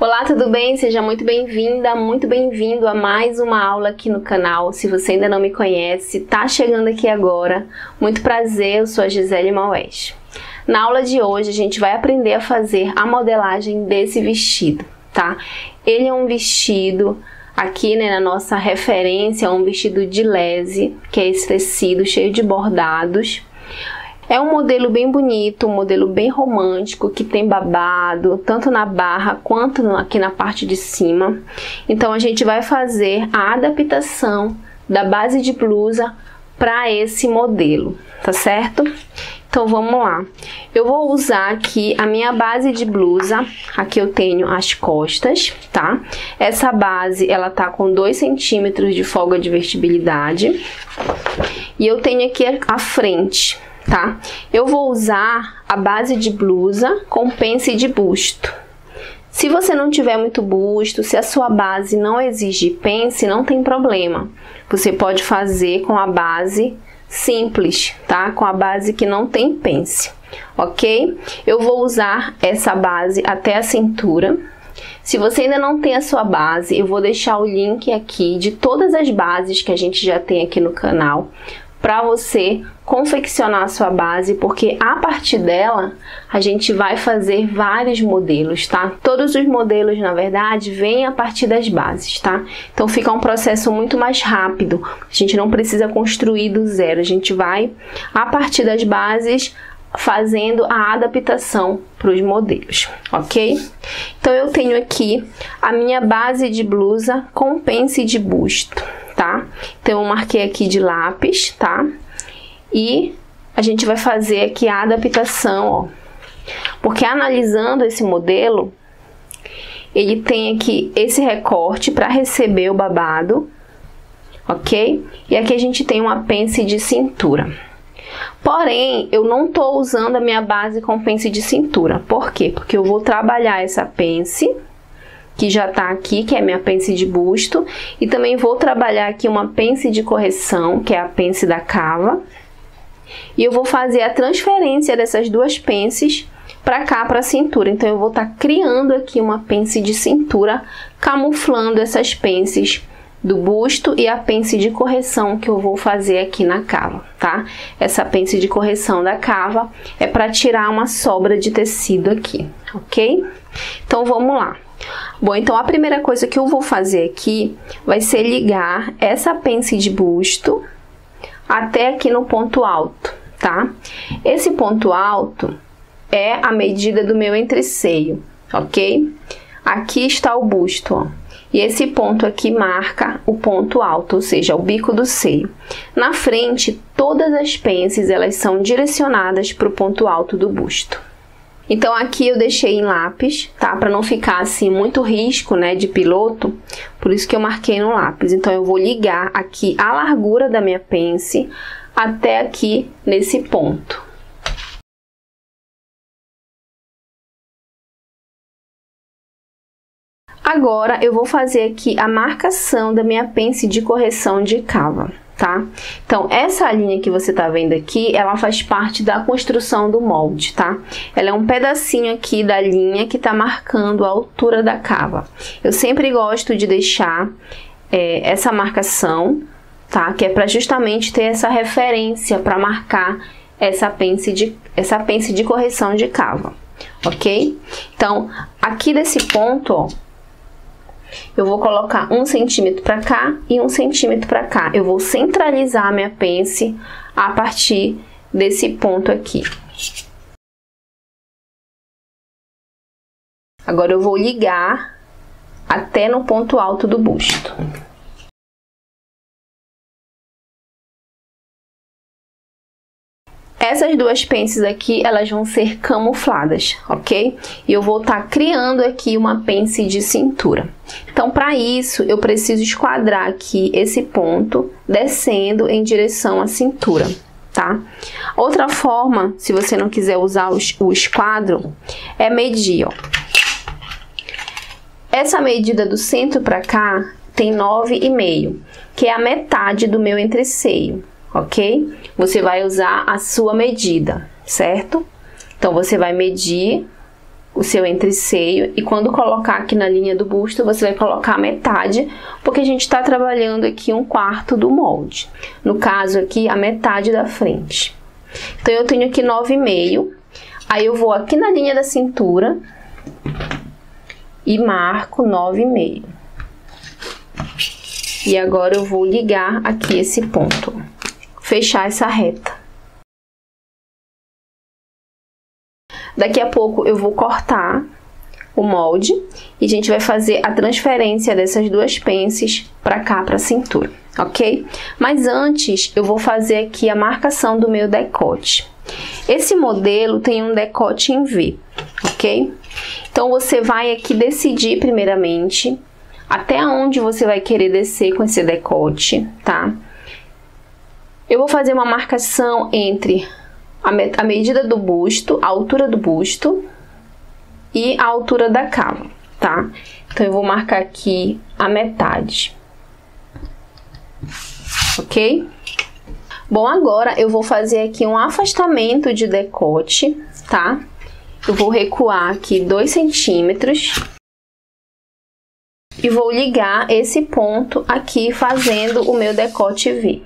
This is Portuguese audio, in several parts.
Olá, tudo bem? Seja muito bem-vinda, muito bem-vindo a mais uma aula aqui no canal. Se você ainda não me conhece, tá chegando aqui agora, muito prazer, eu sou a Gisele Maués. Na aula de hoje a gente vai aprender a fazer a modelagem desse vestido, tá? Ele é um vestido, aqui na nossa referência, um vestido de lese, que é esse tecido cheio de bordados. É um modelo bem bonito, um modelo bem romântico, que tem babado, tanto na barra quanto aqui na parte de cima. Então a gente vai fazer a adaptação da base de blusa para esse modelo, tá certo? Então vamos lá. Eu vou usar aqui a minha base de blusa, aqui eu tenho as costas, tá? Essa base, ela tá com 2 centímetros de folga de vestibilidade. E eu tenho aqui a frente, tá? Eu vou usar a base de blusa com pence de busto. Se você não tiver muito busto, se a sua base não exige pence, não tem problema. Você pode fazer com a base simples, tá? Com a base que não tem pence, ok? Eu vou usar essa base até a cintura. Se você ainda não tem a sua base, eu vou deixar o link aqui de todas as bases que a gente já tem aqui no canal, para você confeccionar a sua base, porque a partir dela a gente vai fazer vários modelos, tá? Todos os modelos, na verdade, vêm a partir das bases, tá? Então fica um processo muito mais rápido, a gente não precisa construir do zero, a gente vai, a partir das bases, fazendo a adaptação para os modelos, ok? Então eu tenho aqui a minha base de blusa com pence de busto, tá? Então eu marquei aqui de lápis, tá? E a gente vai fazer aqui a adaptação, ó. Porque analisando esse modelo, ele tem aqui esse recorte para receber o babado, ok? E aqui a gente tem uma pence de cintura. Porém, eu não tô usando a minha base com pence de cintura. Por quê? Porque eu vou trabalhar essa pence, que já tá aqui, que é minha pence de busto, e também vou trabalhar aqui uma pence de correção, que é a pence da cava, e eu vou fazer a transferência dessas duas pences para cá, para a cintura. Então eu vou estar criando aqui uma pence de cintura, camuflando essas pences do busto e a pence de correção que eu vou fazer aqui na cava, tá? Essa pence de correção da cava é para tirar uma sobra de tecido aqui, ok? Então vamos lá. Bom, então a primeira coisa que eu vou fazer aqui vai ser ligar essa pence de busto até aqui no ponto alto, tá? Esse ponto alto é a medida do meu entreceio, ok? Aqui está o busto, ó. E esse ponto aqui marca o ponto alto, ou seja, o bico do seio. Na frente, todas as pences, elas são direcionadas para o ponto alto do busto. Então aqui eu deixei em lápis, tá? Para não ficar assim muito risco, né, de piloto, por isso que eu marquei no lápis. Então eu vou ligar aqui a largura da minha pence até aqui nesse ponto. Agora eu vou fazer aqui a marcação da minha pence de correção de cava, tá? Então essa linha que você tá vendo aqui, ela faz parte da construção do molde, tá? Ela é um pedacinho aqui da linha que tá marcando a altura da cava. Eu sempre gosto de deixar essa marcação, tá? Que é para justamente ter essa referência para marcar essa pence de correção de cava, ok? Então aqui desse ponto, ó, eu vou colocar 1 centímetro para cá e 1 centímetro para cá. Eu vou centralizar a minha pence a partir desse ponto aqui. Agora eu vou ligar até no ponto alto do busto. Essas duas pences aqui, elas vão ser camufladas, ok? E eu vou estar criando aqui uma pence de cintura. Então, para isso, eu preciso esquadrar aqui esse ponto, descendo em direção à cintura, tá? Outra forma, se você não quiser usar o esquadro, é medir, ó. Essa medida do centro para cá tem 9,5, que é a metade do meu entreceio. Ok? Você vai usar a sua medida, certo? Então, você vai medir o seu entreceio, e quando colocar aqui na linha do busto, você vai colocar a metade, porque a gente está trabalhando aqui 1/4 do molde. No caso aqui, a metade da frente. Então, eu tenho aqui 9,5. Aí, eu vou aqui na linha da cintura e marco 9,5. E agora, eu vou ligar aqui esse ponto, fechar essa reta. Daqui a pouco eu vou cortar o molde e a gente vai fazer a transferência dessas duas pences para cá, para a cintura, ok? Mas antes eu vou fazer aqui a marcação do meu decote. Esse modelo tem um decote em V, ok? Então você vai aqui decidir primeiramente até onde você vai querer descer com esse decote, tá? Eu vou fazer uma marcação entre a medida do busto, a altura do busto e a altura da cava, tá? Então, eu vou marcar aqui a metade, ok? Bom, agora eu vou fazer aqui um afastamento de decote, tá? Eu vou recuar aqui 2 centímetros e vou ligar esse ponto aqui fazendo o meu decote V.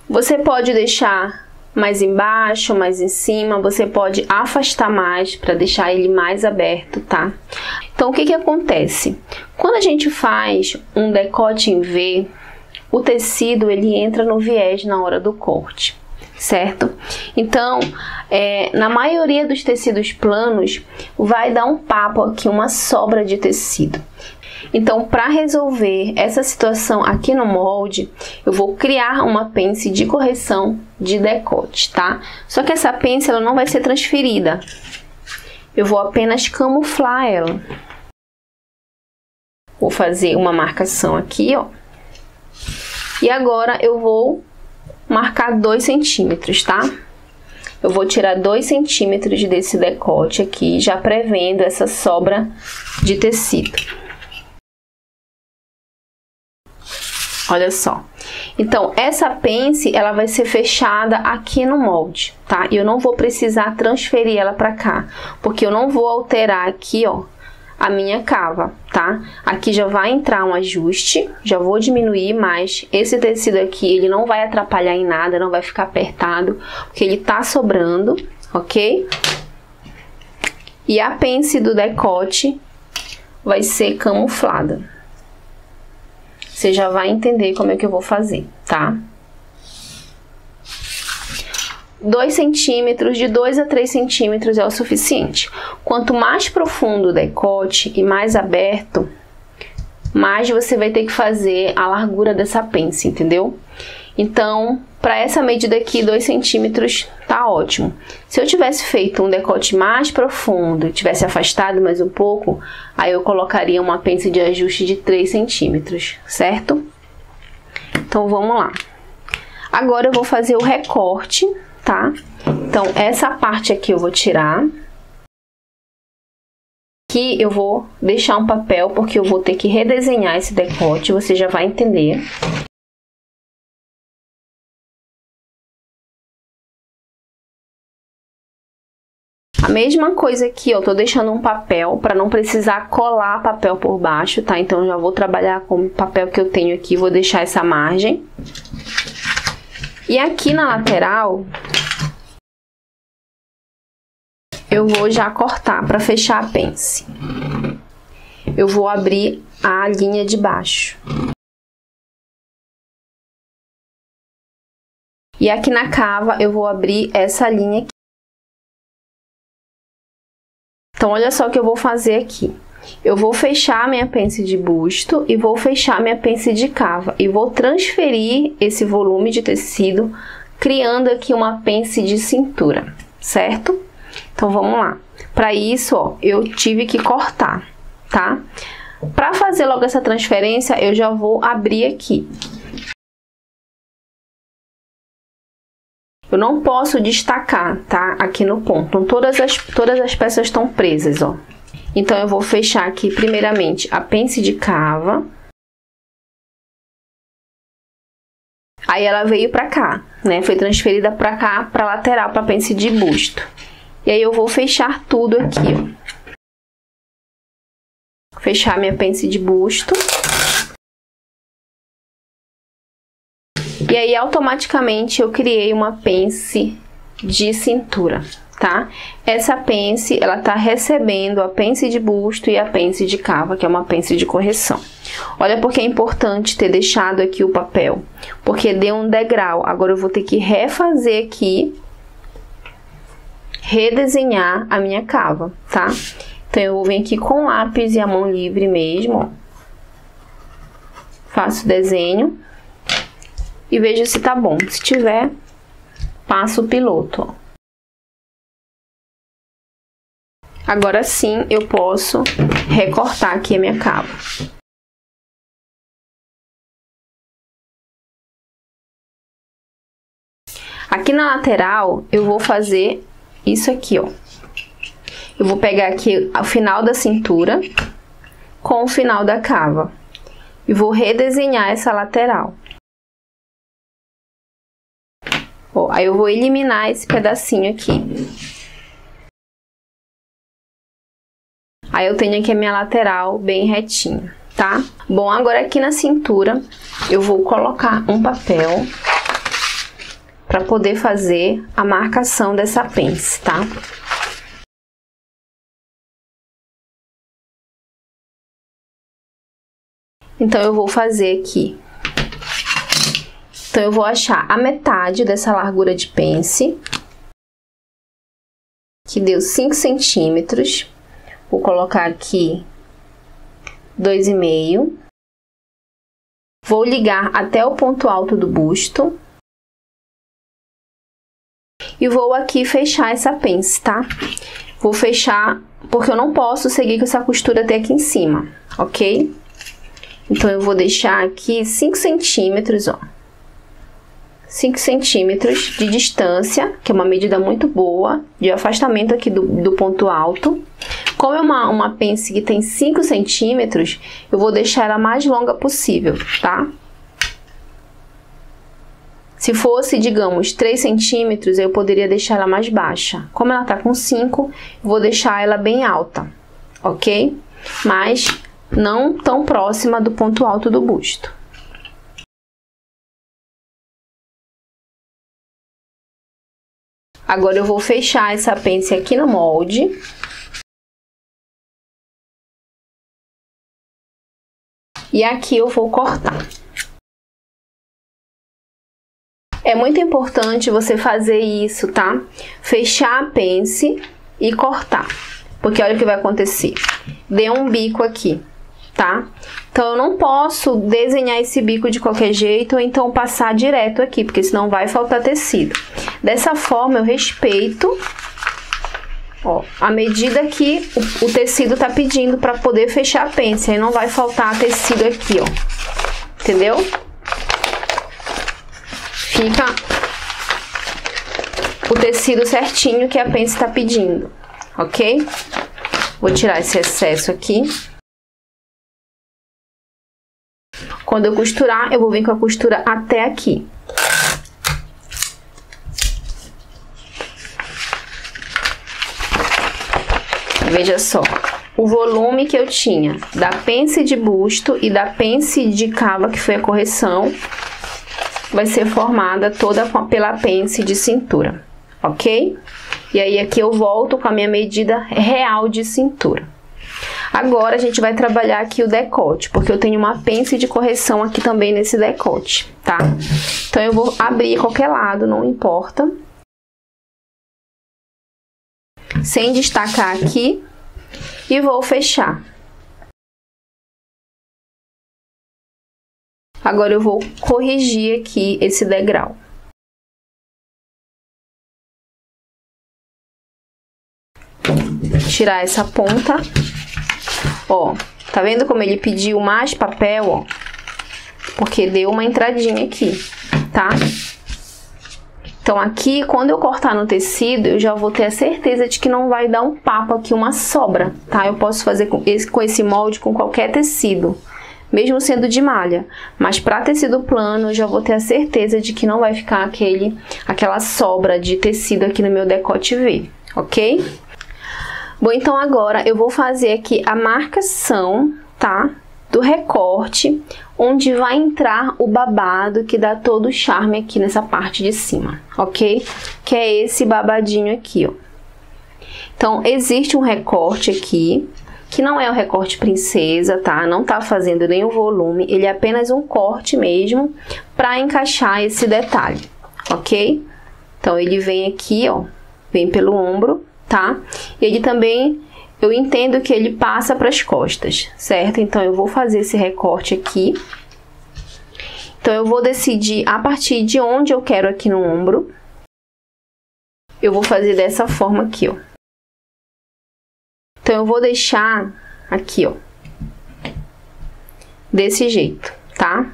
Você pode deixar mais embaixo, mais em cima, você pode afastar mais para deixar ele mais aberto, tá? Então, o que que acontece? Quando a gente faz um decote em V, o tecido ele entra no viés na hora do corte, certo? Então, na maioria dos tecidos planos, vai dar um papo aqui, uma sobra de tecido. Então, para resolver essa situação aqui no molde, eu vou criar uma pence de correção de decote, tá? Só que essa pence, ela não vai ser transferida. Eu vou apenas camuflar ela. Vou fazer uma marcação aqui, ó. E agora, eu vou marcar 2 centímetros, tá? Eu vou tirar 2 centímetros desse decote aqui, já prevendo essa sobra de tecido. Olha só. Então, essa pence, ela vai ser fechada aqui no molde, tá? E eu não vou precisar transferir ela pra cá, porque eu não vou alterar aqui, ó, a minha cava, tá? Aqui já vai entrar um ajuste, já vou diminuir, mas esse tecido aqui, ele não vai atrapalhar em nada, não vai ficar apertado, porque ele tá sobrando, ok? E a pence do decote vai ser camuflada. Você já vai entender como é que eu vou fazer, tá? 2 centímetros, de 2 a 3 centímetros é o suficiente. Quanto mais profundo o decote e mais aberto, mais você vai ter que fazer a largura dessa pence, entendeu? Então, para essa medida aqui, 2 centímetros tá ótimo. Se eu tivesse feito um decote mais profundo, tivesse afastado mais um pouco, aí eu colocaria uma pence de ajuste de 3 centímetros, certo? Então, vamos lá. Agora, eu vou fazer o recorte, tá? Então, essa parte aqui eu vou tirar. Aqui eu vou deixar um papel, porque eu vou ter que redesenhar esse decote, você já vai entender. A mesma coisa aqui, ó, tô deixando um papel para não precisar colar papel por baixo, tá? Então, eu já vou trabalhar com o papel que eu tenho aqui, vou deixar essa margem. E aqui na lateral, eu vou já cortar para fechar a pence. Eu vou abrir a linha de baixo. E aqui na cava, eu vou abrir essa linha aqui. Então, olha só o que eu vou fazer aqui. Eu vou fechar a minha pence de busto e vou fechar a minha pence de cava. E vou transferir esse volume de tecido, criando aqui uma pence de cintura, certo? Então, vamos lá. Para isso, ó, eu tive que cortar, tá? Para fazer logo essa transferência, eu já vou abrir aqui. Eu não posso destacar, tá? Aqui no ponto. Então, todas as peças estão presas, ó. Então, eu vou fechar aqui, primeiramente, a pence de cava. Aí ela veio pra cá, né? Foi transferida pra cá, pra lateral, pra pence de busto. E aí eu vou fechar tudo aqui, ó. Fechar minha pence de busto. E aí automaticamente eu criei uma pence de cintura, tá? Essa pence, ela tá recebendo a pence de busto e a pence de cava, que é uma pence de correção. Olha porque é importante ter deixado aqui o papel, porque deu um degrau. Agora eu vou ter que refazer aqui, redesenhar a minha cava, tá? Então eu vou vir aqui com lápis e a mão livre mesmo, ó. Faço o desenho e vejo se tá bom. Se tiver, passo o piloto, ó. Agora sim eu posso recortar aqui a minha cava. Aqui na lateral eu vou fazer isso aqui, ó. Eu vou pegar aqui o final da cintura com o final da cava e vou redesenhar essa lateral. Ó, aí eu vou eliminar esse pedacinho aqui. Aí eu tenho aqui a minha lateral bem retinha, tá? Bom, agora aqui na cintura eu vou colocar um papel para poder fazer a marcação dessa pence, tá? Então eu vou fazer aqui. Então eu vou achar a metade dessa largura de pence, que deu 5 centímetros. Vou colocar aqui 2,5. Vou ligar até o ponto alto do busto. E vou aqui fechar essa pence, tá? Vou fechar, porque eu não posso seguir com essa costura até aqui em cima, ok? Então eu vou deixar aqui 5 centímetros, ó. 5 centímetros de distância, que é uma medida muito boa, de afastamento aqui do ponto alto. Como é uma pence que tem 5 centímetros, eu vou deixar ela mais longa possível, tá? Se fosse, digamos, 3 centímetros, eu poderia deixar ela mais baixa. Como ela tá com 5, eu vou deixar ela bem alta, ok? Mas não tão próxima do ponto alto do busto. Agora eu vou fechar essa pence aqui no molde. E aqui eu vou cortar. É muito importante você fazer isso, tá? Fechar a pence e cortar. Porque olha o que vai acontecer. Deu um bico aqui, tá? Então eu não posso desenhar esse bico de qualquer jeito ou então passar direto aqui, porque senão vai faltar tecido. Dessa forma eu respeito, ó, a medida que o tecido tá pedindo para poder fechar a pence. Aí não vai faltar tecido aqui, ó. Entendeu? Fica o tecido certinho que a pence tá pedindo, ok? Vou tirar esse excesso aqui. Quando eu costurar, eu vou vir com a costura até aqui. Veja só, o volume que eu tinha da pence de busto e da pence de cava, que foi a correção, vai ser formada toda pela pence de cintura, ok? E aí aqui eu volto com a minha medida real de cintura. Agora a gente vai trabalhar aqui o decote, porque eu tenho uma pence de correção aqui também nesse decote, tá? Então eu vou abrir qualquer lado, não importa. Sem destacar aqui, e vou fechar. Agora eu vou corrigir aqui esse degrau. Tirar essa ponta. Ó, tá vendo como ele pediu mais papel, ó? Porque deu uma entradinha aqui, tá? Então aqui, quando eu cortar no tecido, eu já vou ter a certeza de que não vai dar um papo aqui, uma sobra, tá? Eu posso fazer com esse molde com qualquer tecido, mesmo sendo de malha. Mas para tecido plano, eu já vou ter a certeza de que não vai ficar aquela sobra de tecido aqui no meu decote V, ok? Bom, então agora eu vou fazer aqui a marcação, tá? Do recorte, onde vai entrar o babado que dá todo o charme aqui nessa parte de cima, ok? Que é esse babadinho aqui, ó. Então, existe um recorte aqui, que não é o recorte princesa, tá? Não tá fazendo nem o volume, ele é apenas um corte mesmo, pra encaixar esse detalhe, ok? Então, ele vem aqui, ó, vem pelo ombro, tá? E ele também, eu entendo que ele passa para as costas, certo? Então, eu vou fazer esse recorte aqui. Então, eu vou decidir a partir de onde eu quero aqui no ombro. Eu vou fazer dessa forma aqui, ó. Então, eu vou deixar aqui, ó, desse jeito, tá?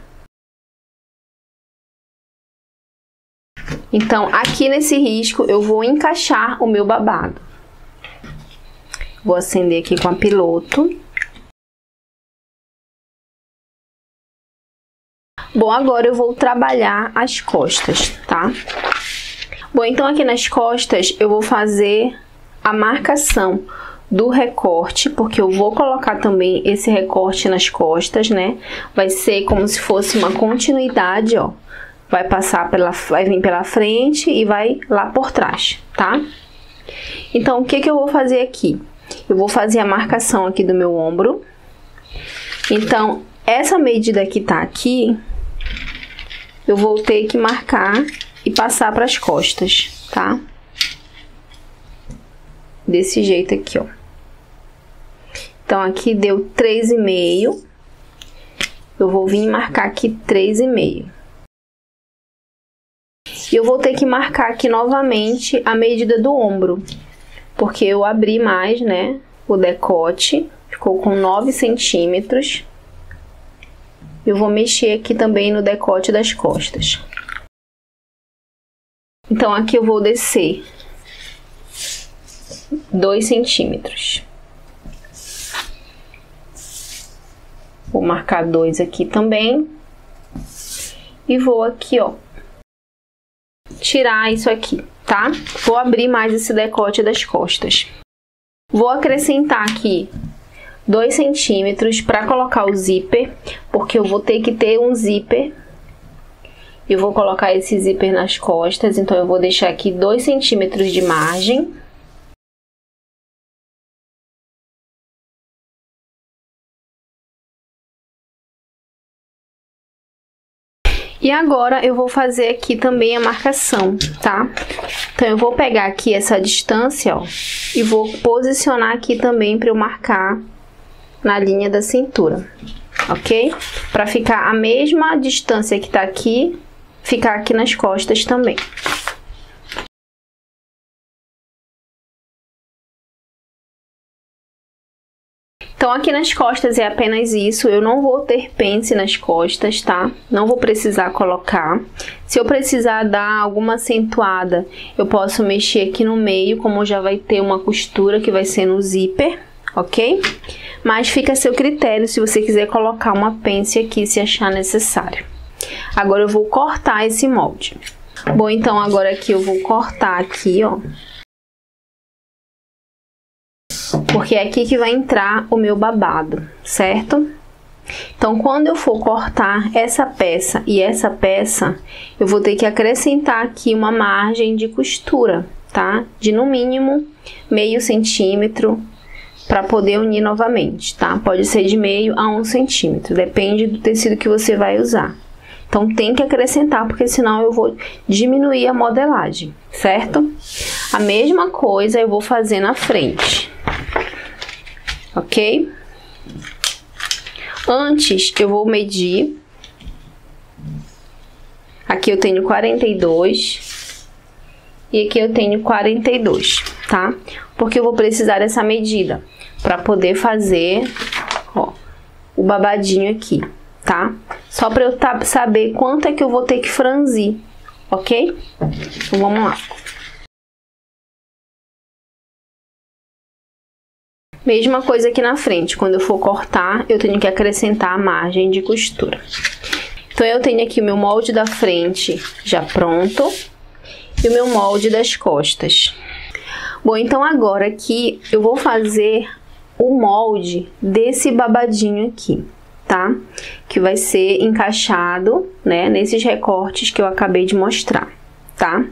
Então, aqui nesse risco, eu vou encaixar o meu babado. Vou acender aqui com a piloto. Bom, agora eu vou trabalhar as costas, tá? Bom, então aqui nas costas, eu vou fazer a marcação do recorte, porque eu vou colocar também esse recorte nas costas, né? Vai ser como se fosse uma continuidade, ó. Vai vir pela frente e vai lá por trás, tá? Então, o que eu vou fazer aqui? Eu vou fazer a marcação aqui do meu ombro. Então, essa medida que tá aqui, eu vou ter que marcar e passar para as costas, tá? Desse jeito aqui, ó. Então, aqui deu 3,5. Eu vou vir marcar aqui 3,5. E eu vou ter que marcar aqui novamente a medida do ombro, porque eu abri mais, né, o decote, ficou com 9 centímetros. Eu vou mexer aqui também no decote das costas. Então, aqui eu vou descer 2 centímetros. Vou marcar 2 aqui também. E vou aqui, ó, tirar isso aqui, tá? Vou abrir mais esse decote das costas. Vou acrescentar aqui 2 centímetros para colocar o zíper, porque eu vou ter que ter um zíper. Eu vou colocar esse zíper nas costas, então eu vou deixar aqui 2 centímetros de margem. E agora eu vou fazer aqui também a marcação, tá? Então eu vou pegar aqui essa distância, ó, e vou posicionar aqui também para eu marcar na linha da cintura, ok? Para ficar a mesma distância que tá aqui, ficar aqui nas costas também. Então, aqui nas costas é apenas isso, eu não vou ter pence nas costas, tá? Não vou precisar colocar. Se eu precisar dar alguma acentuada, eu posso mexer aqui no meio, como já vai ter uma costura que vai ser no zíper, ok? Mas fica a seu critério se você quiser colocar uma pence aqui, se achar necessário. Agora eu vou cortar esse molde. Bom, então agora aqui eu vou cortar aqui, ó. Porque é aqui que vai entrar o meu babado, certo? Então, quando eu for cortar essa peça e essa peça, eu vou ter que acrescentar aqui uma margem de costura, tá? De no mínimo meio centímetro para poder unir novamente, tá? Pode ser de meio a 1 centímetro, depende do tecido que você vai usar. Então, tem que acrescentar, porque senão eu vou diminuir a modelagem, certo? A mesma coisa eu vou fazer na frente. Ok? Antes, eu vou medir. Aqui eu tenho 42. E aqui eu tenho 42, tá? Porque eu vou precisar dessa medida para poder fazer, ó, o babadinho aqui, tá? Só para eu saber quanto é que eu vou ter que franzir, ok? Então, vamos lá. Mesma coisa aqui na frente, quando eu for cortar, eu tenho que acrescentar a margem de costura. Então, eu tenho aqui o meu molde da frente já pronto e o meu molde das costas. Bom, então agora aqui eu vou fazer o molde desse babadinho aqui, tá? Que vai ser encaixado, né, nesses recortes que eu acabei de mostrar, tá?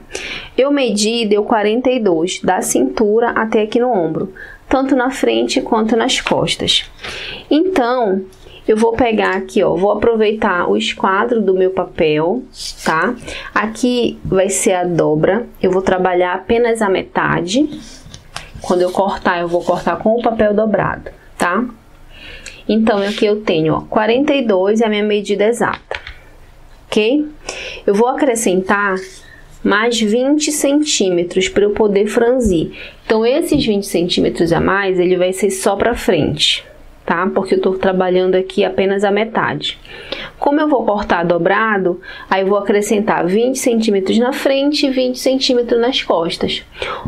Eu medi, deu 42, da cintura até aqui no ombro, tanto na frente quanto nas costas. Então, eu vou pegar aqui, ó, vou aproveitar o esquadro do meu papel, tá? Aqui vai ser a dobra, eu vou trabalhar apenas a metade. Quando eu cortar, eu vou cortar com o papel dobrado, tá? Então, aqui eu tenho, ó, 42 é a minha medida exata, ok? Eu vou acrescentar mais 20 centímetros para eu poder franzir. Então, esses 20 centímetros a mais, ele vai ser só para frente, tá? Porque eu tô trabalhando aqui apenas a metade. Como eu vou cortar dobrado, aí eu vou acrescentar 20 centímetros na frente e 20 centímetros nas costas.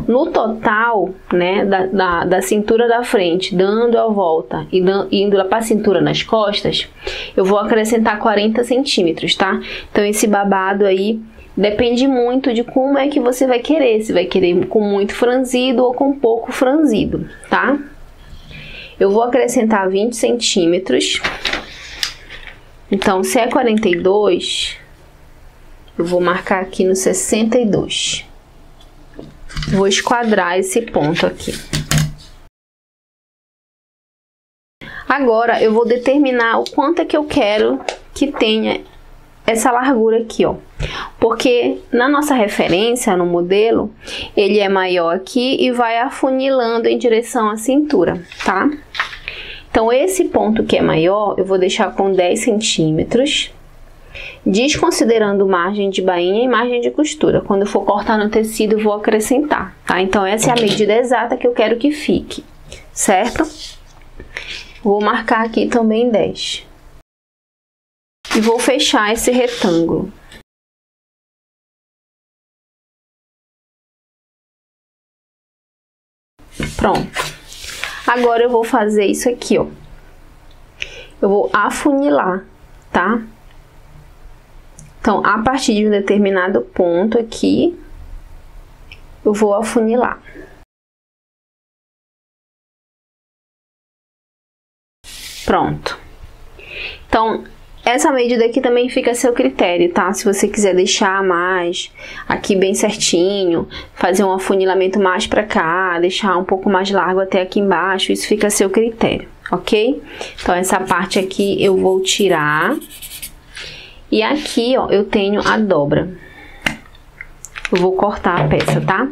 No total, né, da cintura da frente, dando a volta e indo lá para a cintura nas costas, eu vou acrescentar 40 centímetros, tá? Então, esse babado aí depende muito de como é que você vai querer. Se vai querer com muito franzido ou com pouco franzido, tá? Eu vou acrescentar 20 centímetros. Então, se é 42, eu vou marcar aqui no 62. Vou esquadrar esse ponto aqui. Agora, eu vou determinar o quanto é que eu quero que tenha essa largura aqui, ó. Porque na nossa referência, no modelo, ele é maior aqui e vai afunilando em direção à cintura, tá? Então, esse ponto que é maior, eu vou deixar com 10 centímetros, desconsiderando margem de bainha e margem de costura. Quando eu for cortar no tecido, eu vou acrescentar, tá? Então, essa é a medida exata que eu quero que fique, certo? Vou marcar aqui também 10. E vou fechar esse retângulo. Pronto. Agora eu vou fazer isso aqui, ó. Eu vou afunilar, tá? Então, a partir de um determinado ponto aqui, eu vou afunilar. Pronto. Então, essa medida aqui também fica a seu critério, tá? Se você quiser deixar mais aqui bem certinho, fazer um afunilamento mais pra cá, deixar um pouco mais largo até aqui embaixo, isso fica a seu critério, ok? Então, essa parte aqui eu vou tirar. E aqui, ó, eu tenho a dobra. Eu vou cortar a peça, tá?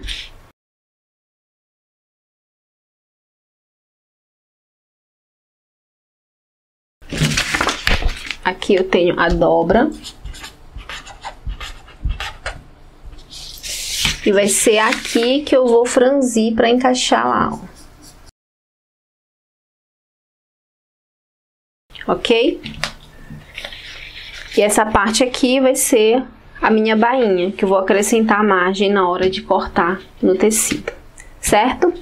Aqui eu tenho a dobra. E vai ser aqui que eu vou franzir para encaixar lá, ó. Ok? E essa parte aqui vai ser a minha bainha, que eu vou acrescentar a margem na hora de cortar no tecido, certo?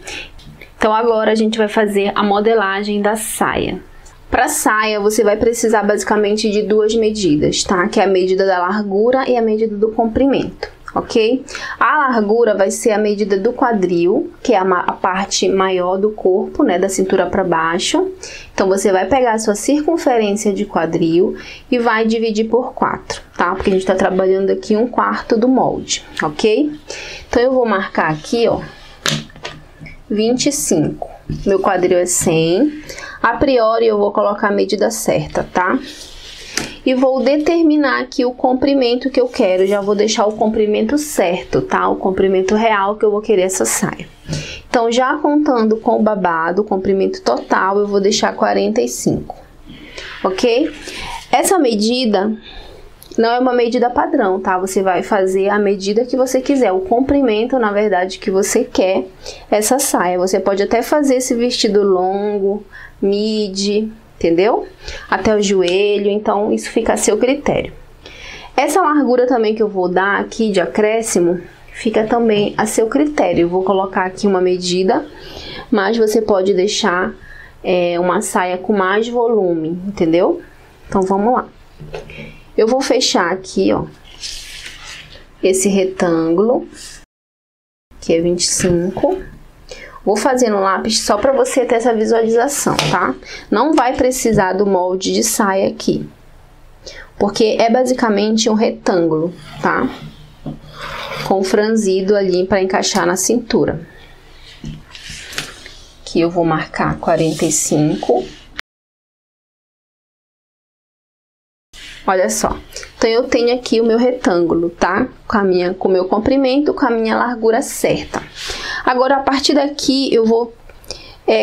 Então, agora a gente vai fazer a modelagem da saia. Para saia, você vai precisar basicamente de duas medidas, tá? Que é a medida da largura e a medida do comprimento, ok? A largura vai ser a medida do quadril, que é a parte maior do corpo, né? Da cintura para baixo. Então, você vai pegar a sua circunferência de quadril e vai dividir por 4, tá? Porque a gente tá trabalhando aqui 1/4 do molde, ok? Então, eu vou marcar aqui, ó, 25. Meu quadril é 100. A priori, eu vou colocar a medida certa, tá? E vou determinar aqui o comprimento que eu quero. Já vou deixar o comprimento certo, tá? O comprimento real que eu vou querer essa saia. Então, já contando com o babado, o comprimento total, eu vou deixar 45, ok? Essa medida não é uma medida padrão, tá? Você vai fazer a medida que você quiser, o comprimento, na verdade, que você quer essa saia. Você pode até fazer esse vestido longo, midi, entendeu? Até o joelho, então isso fica a seu critério. Essa largura também que eu vou dar aqui de acréscimo, fica também a seu critério. Eu vou colocar aqui uma medida mas você pode deixar uma saia com mais volume, entendeu? Então vamos lá. Eu vou fechar aqui, ó, esse retângulo, que é 25. Vou fazer no lápis só para você ter essa visualização, tá? Não vai precisar do molde de saia aqui, porque é basicamente um retângulo, tá? Com franzido ali para encaixar na cintura. Aqui eu vou marcar 45. Olha só. Então, eu tenho aqui o meu retângulo, tá? Com o meu comprimento, com a minha largura certa. Agora, a partir daqui, eu vou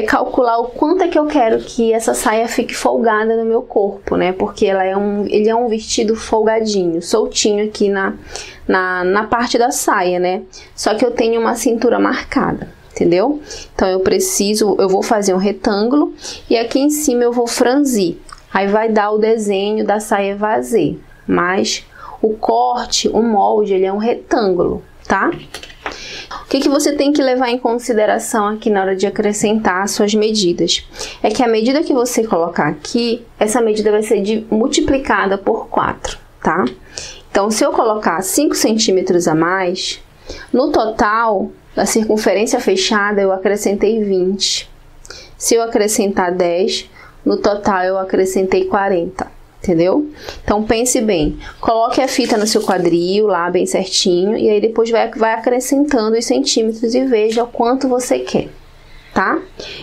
calcular o quanto é que eu quero que essa saia fique folgada no meu corpo, né? Porque ele é um vestido folgadinho, soltinho aqui na parte da saia, né? Só que eu tenho uma cintura marcada, entendeu? Então, eu vou fazer um retângulo e aqui em cima eu vou franzir. Aí vai dar o desenho da saia vazia, mas o corte, o molde, ele é um retângulo, tá? O que você tem que levar em consideração aqui na hora de acrescentar as suas medidas? É que a medida que você colocar aqui, essa medida vai ser multiplicada por 4, tá? Então, se eu colocar 5 centímetros a mais, no total da circunferência fechada eu acrescentei 20. Se eu acrescentar 10, no total eu acrescentei 40, entendeu? Então pense bem, coloque a fita no seu quadril lá bem certinho e aí depois vai acrescentando os centímetros e veja o quanto você quer, tá?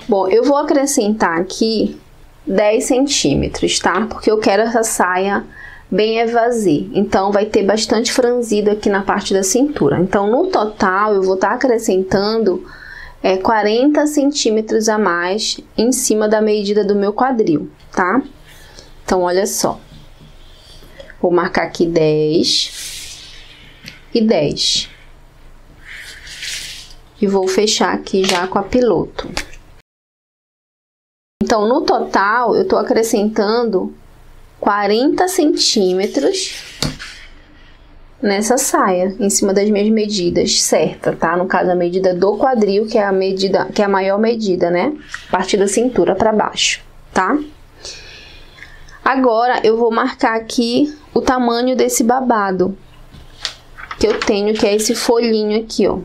Bom, eu vou acrescentar aqui 10 centímetros, tá? Porque eu quero essa saia bem evasê, então vai ter bastante franzido aqui na parte da cintura. Então no total eu vou estar acrescentando 40 centímetros a mais em cima da medida do meu quadril, tá? Então, olha só. Vou marcar aqui 10 e 10. E vou fechar aqui já com a piloto. Então, no total, eu tô acrescentando 40 centímetros nessa saia, em cima das minhas medidas certas, tá? No caso, a medida do quadril, que é a maior medida, né? A partir da cintura para baixo, tá? Agora, eu vou marcar aqui o tamanho desse babado que eu tenho, que é esse folhinho aqui, ó.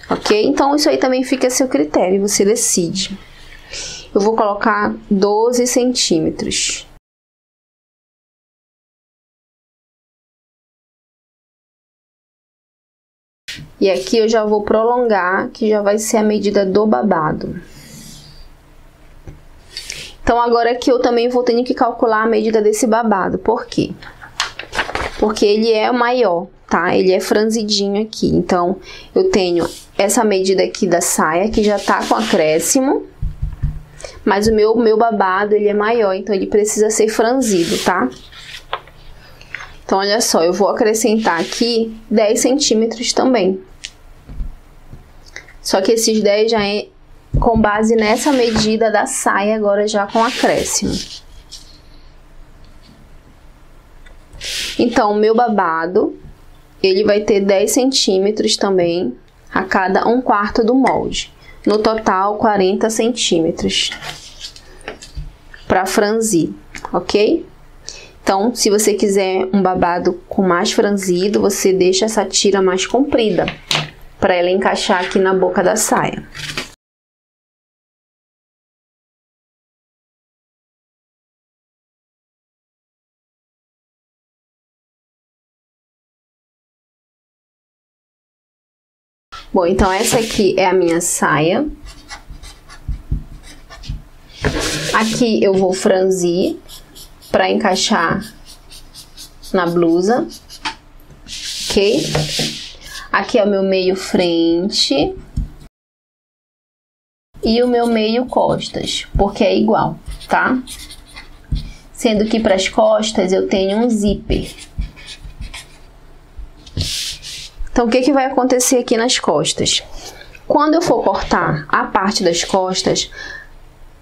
Ok? Então, isso aí também fica a seu critério, você decide. Eu vou colocar 12 centímetros. E aqui eu já vou prolongar, que já vai ser a medida do babado. Então, agora aqui eu também vou ter que calcular a medida desse babado. Por quê? Porque ele é maior, tá? Ele é franzidinho aqui. Então, eu tenho essa medida aqui da saia, que já tá com acréscimo. Mas o meu babado, ele é maior, então ele precisa ser franzido, tá? Então, olha só, eu vou acrescentar aqui 10 centímetros também. Só que esses 10 já é com base nessa medida da saia, agora já com acréscimo. Então, o meu babado, ele vai ter 10 centímetros também a cada 1/4 do molde. No total, 40 centímetros para franzir, ok? Então, se você quiser um babado com mais franzido, você deixa essa tira mais comprida, para ela encaixar aqui na boca da saia. Bom, então essa aqui é a minha saia. Aqui eu vou franzir para encaixar na blusa, ok? Aqui é o meu meio frente e o meu meio costas, porque é igual, tá? Sendo que para as costas eu tenho um zíper. Então, o que vai acontecer aqui nas costas? Quando eu for cortar a parte das costas,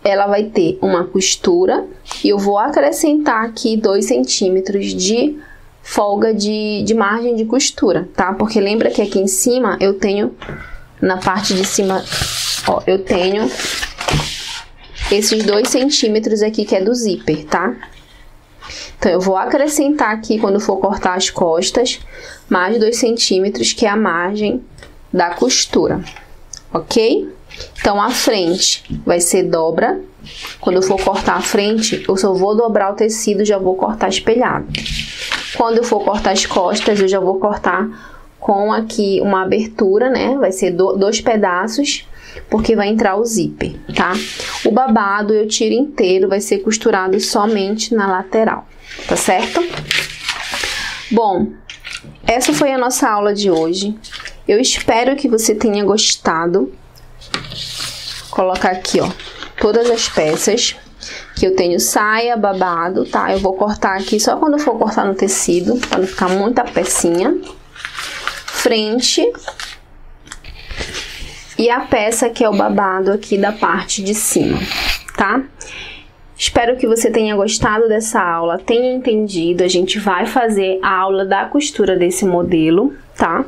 ela vai ter uma costura e eu vou acrescentar aqui 2 centímetros de folga de margem de costura, tá? Porque lembra que aqui em cima eu tenho, na parte de cima Ó, eu tenho esses 2 centímetros aqui que é do zíper, tá? Então, eu vou acrescentar aqui, quando for cortar as costas, mais 2 centímetros, que é a margem da costura, ok? Então, a frente vai ser dobra. Quando eu for cortar a frente, eu só vou dobrar o tecido, já vou cortar espelhado. Quando eu for cortar as costas, eu já vou cortar com aqui uma abertura, né? Vai ser 2 pedaços, porque vai entrar o zíper, tá? O babado eu tiro inteiro, vai ser costurado somente na lateral, tá certo? Bom, essa foi a nossa aula de hoje. Eu espero que você tenha gostado. Vou colocar aqui, ó, todas as peças que eu tenho, saia, babado, tá? Eu vou cortar aqui só quando for cortar no tecido, para não ficar muita pecinha. Frente. E a peça que é o babado aqui da parte de cima, tá? Espero que você tenha gostado dessa aula, tenha entendido. A gente vai fazer a aula da costura desse modelo, tá?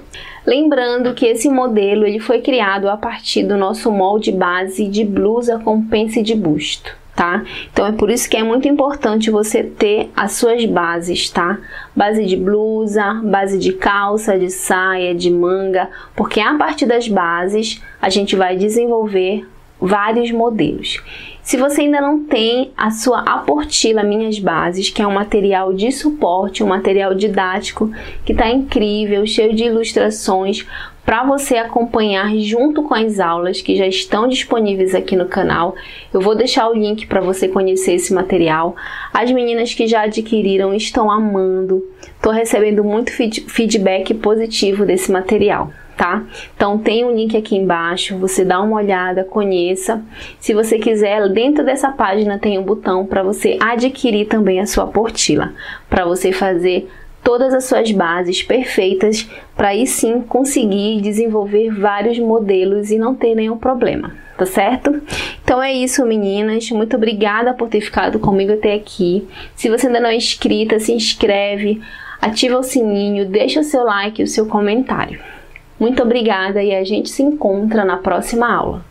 Lembrando que esse modelo ele foi criado a partir do nosso molde base de blusa com pence de busto, tá? Então é por isso que é muito importante você ter as suas bases, tá? Base de blusa, base de calça, de saia, de manga, porque a partir das bases a gente vai desenvolver vários modelos. Se você ainda não tem a sua apostila Minhas Bases, que é um material de suporte, um material didático que tá incrível, cheio de ilustrações para você acompanhar junto com as aulas que já estão disponíveis aqui no canal. Eu vou deixar o link para você conhecer esse material. As meninas que já adquiriram estão amando. Tô recebendo muito feedback positivo desse material, tá? Então tem um link aqui embaixo, você dá uma olhada, conheça. Se você quiser, dentro dessa página tem um botão para você adquirir também a sua apostila, para você fazer todas as suas bases perfeitas, para aí sim conseguir desenvolver vários modelos e não ter nenhum problema, tá certo? Então é isso, meninas, muito obrigada por ter ficado comigo até aqui. Se você ainda não é inscrita, se inscreve, ativa o sininho, deixa o seu like e o seu comentário. Muito obrigada e a gente se encontra na próxima aula.